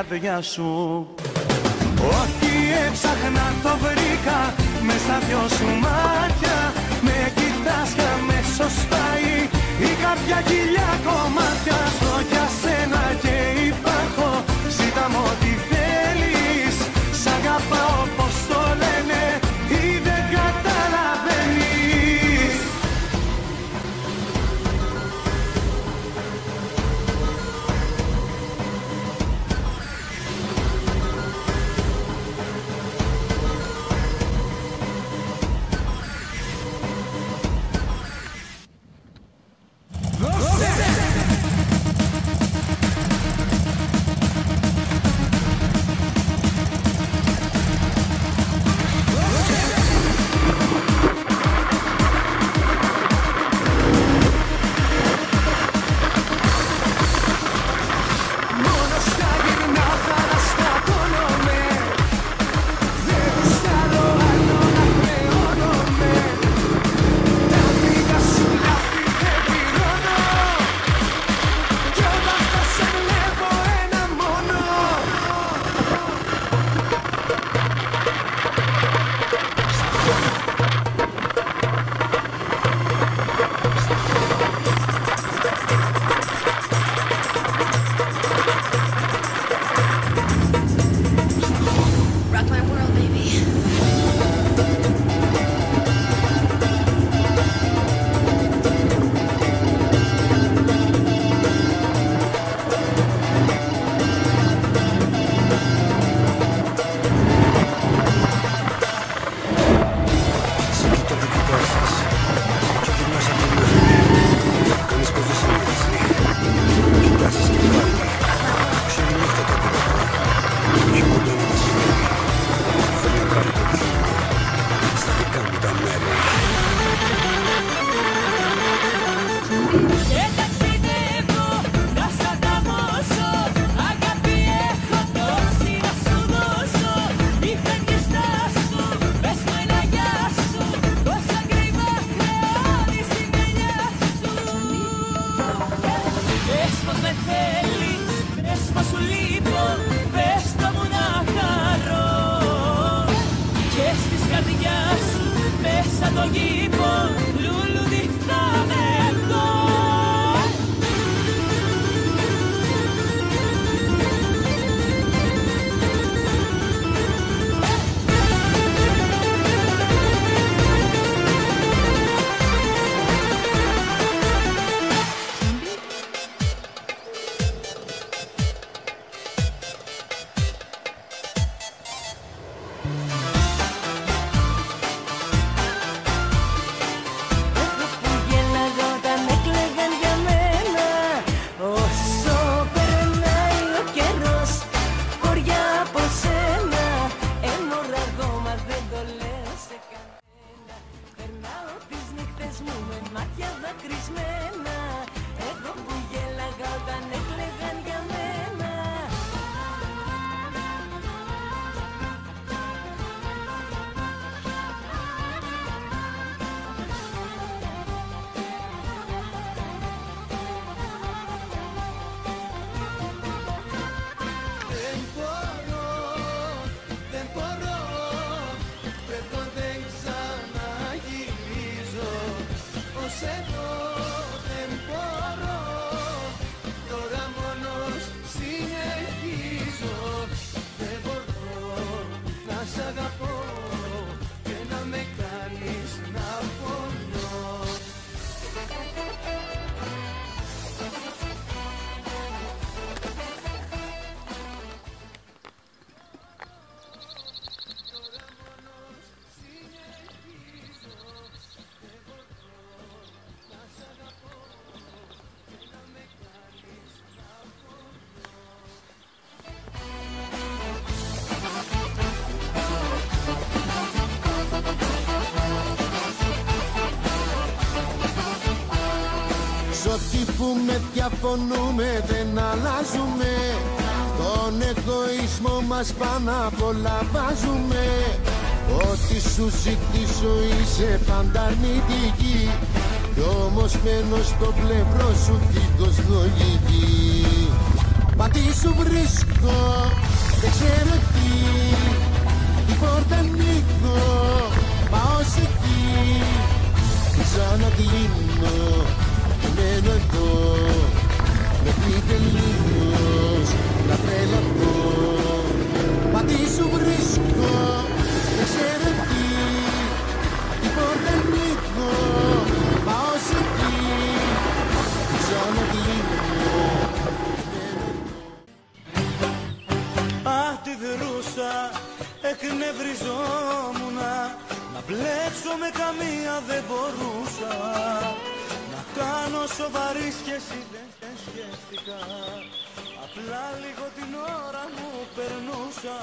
καρδιά σου. Ό,τι έψαχνα το βρήκα μες στα δυο σου μάτια. Με κοιτάς και αμέσως πάει η καρδιά χιλιά κομμάτια. Στο για σένα και υπάρχω, ζήτα μου ό,τι θέλεις. Σ' αγαπάω πως το λένε ή δεν καταλαβαίνεις. Ό,τι που με διαφωνούμε δεν αλλάζουμε. Τον εγωισμό μας πάνω απ' όλα βάζουμε. Ό,τι σου ζητήσω είσαι πάντα αρνητική, κι όμως μένω στο πλευρό σου την κοσμολογική. Μα τι σου βρίσκω, δεν ξέρω τι. Η πόρτα ανοίγω, μα ως εκεί. Ξανακλίνω και μένω εδώ. Με πείτε λίγος να τρελαθώ. Μα τι σου βρίσκω, δεν ξέρω τι. Η πόρτα ανοίγω, μα ως εκεί. Ξανακλίνω. Αντιδρούσα, εκνευριζόμουνα. Να μπλέξω με καμία δεν μπορούσα. Να κάνω σοβαρή σχέση δεν σκέφτηκα. Απλά λίγο την ώρα μου περνούσα.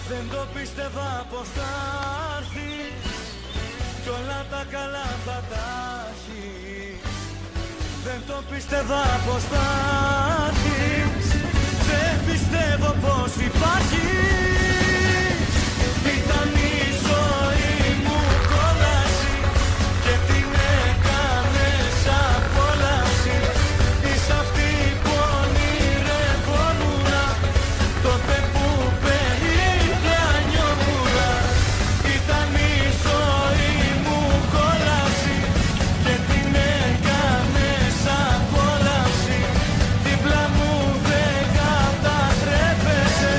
Δεν το πίστευα πως θα έρθεις κι όλα τα καλά θα τα έχεις. Δεν το πίστευα πως θα έρθεις. Δεν πιστεύω πως υπάρχεις. Ήταν η ζωή μου κόλαση και την έκανες απόλαυση. Είσαι αυτή που ονειρευόμουνα τότε που περιγλανιόμουνα. Ήταν η ζωή μου κόλαση και την έκανες απόλαυση. Δίπλα μου δεν καταστρέφεσαι.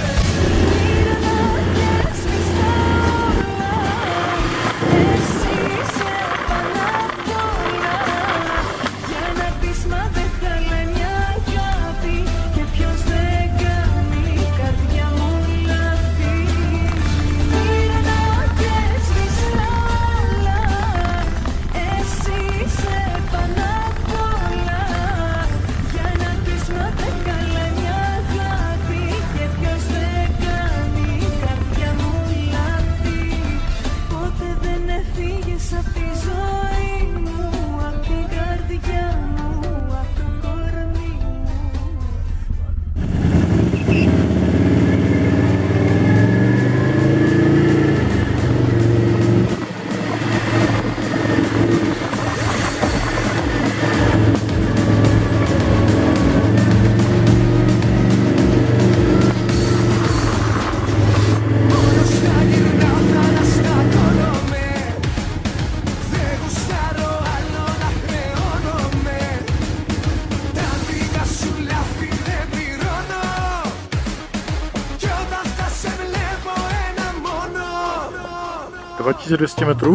Za 200 metrů.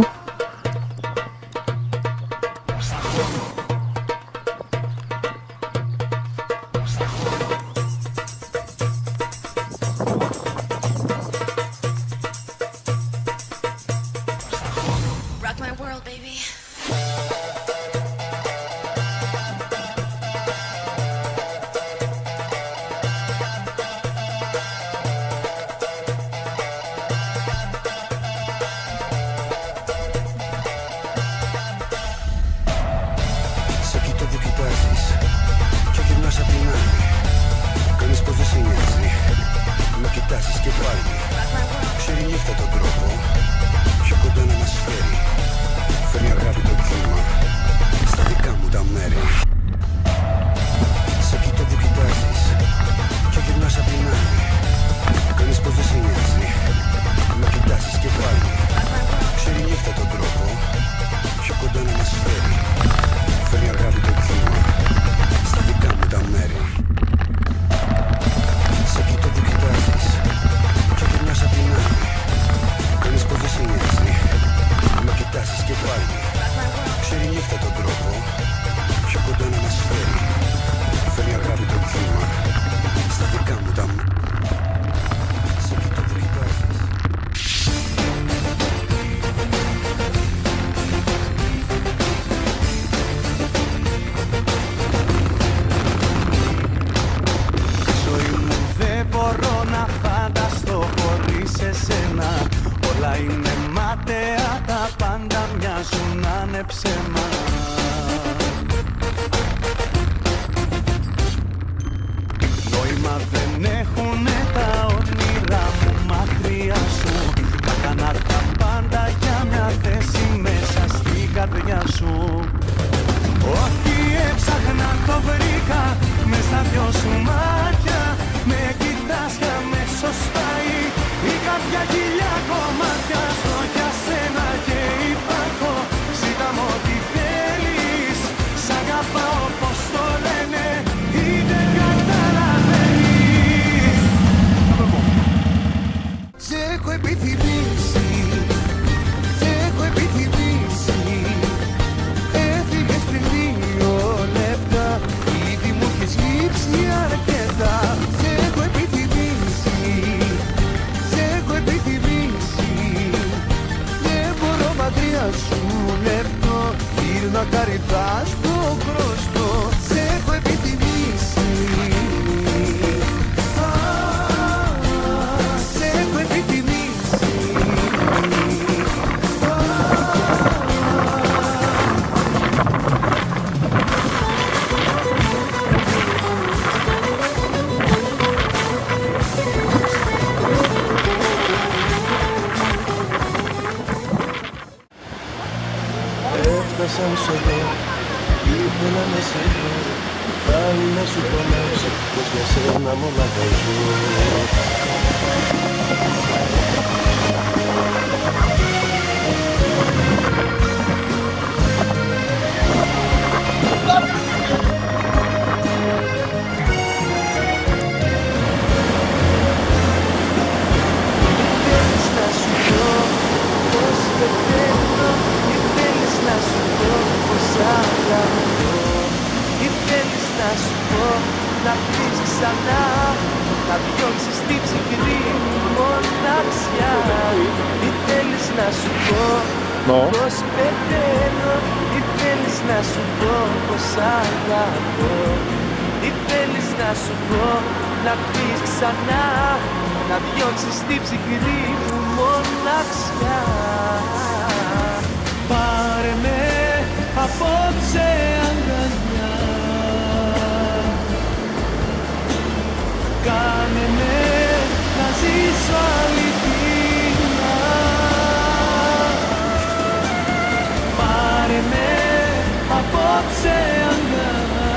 Rock my world, baby. ψέμα. Νόημα δεν έχουνε τα όνειρά μου μακριά σου. Θα κάνα τα πάντα για μια θέση μέσα στην καρδιά σου. Ό,τι έψαχνα το ξεχώ. Πάλι να σου φωνάξω πως για σένα μονάχα ζω. Να πεις ξανά, να διώξεις την ψυχρή μοναξιά. Τι θέλεις να σου πω, πως πεθαίνω. Τι θέλεις να σου πω, πως αγαπώ. Τι θέλεις να σου πω, να πεις ξανά, να διώξεις την ψυχρή μοναξιά. Πάρε με απόψε αγκαλιά, κάνε με να ζήσω αληθινά. Πάρε με απόψε αγκαλιά,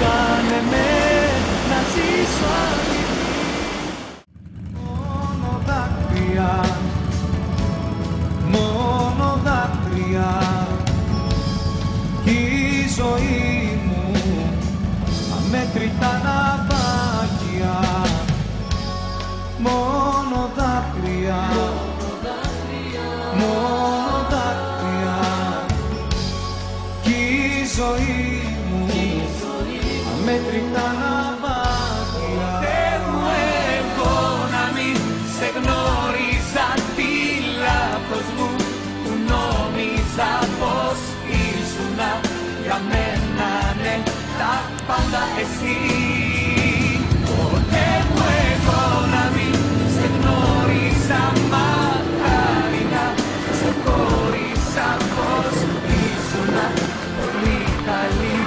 κάνε με να ζήσω αληθινά. Μόνο δάκρυα, μόνο δάκρυα, κι η ζωή μου αμέτρητα ναυάγια. Μόνο δάκρυα, μόνο δάκρυα, κι η ζωή μου αμέτρητα ναυάγια. Θέλω εγώ να μην σε γνώριζα, τι λάθος μου που νόμιζα πως ήσουνα για μένα, ναι, τα πάντα εσύ. Ποτέ μου εγώ να μην σε γνώρισα, μακάρι να σε χώρισα, πως ήσουνα πολύ καλή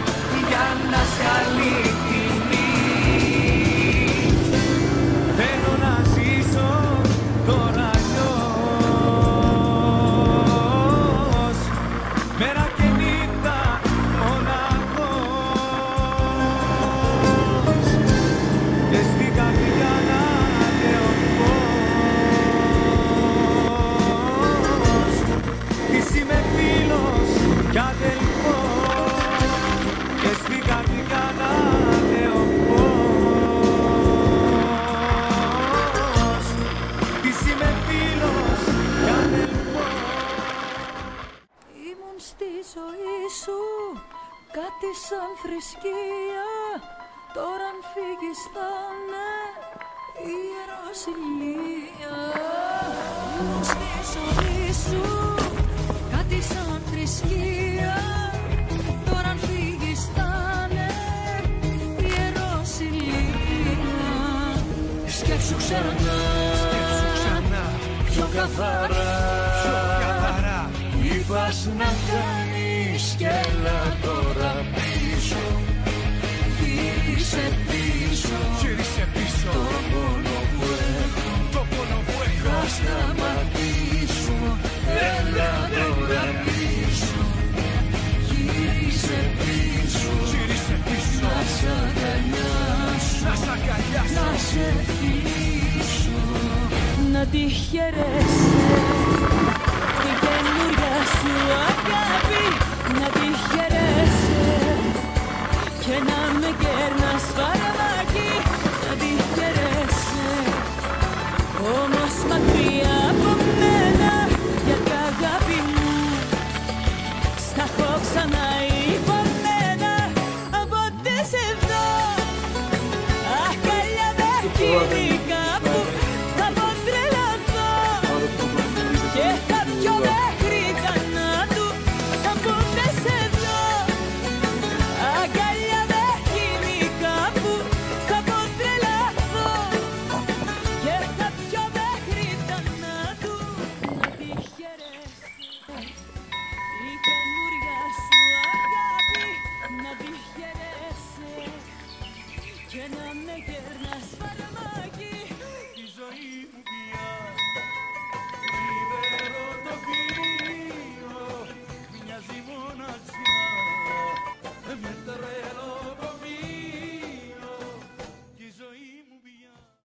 για να σε αληθινή. Θέλω να ζήσω τώρα αλλιώς, μέρα και νύχτα μοναχός, και στην καρδιά να λέω πως της είμαι φίλος κι αδελφός, και στην καρδιά να λέω πως της είμαι φίλος κι αδελφός. Ήμουν στη ζωή σου κάτι σαν θρησκεία, τώρα αν φύγεις θα είναι ιεροσυλία. Ήμουν στη ζωή σου κάτι σαν θρησκεία, τώρα αν φύγεις θα είναι ιεροσυλία. Σκέψου ξανά, πιο καθαρά, είπας να κάνεις κι έλα τώρα πίσω. Γύρισε πίσω, το πόνο που έχω, θα σταματήσω, έλα τώρα πίσω. Γύρισε πίσω, να σ' αγκαλιάσω, να σε φιλήσω, να τη χαιρέσαι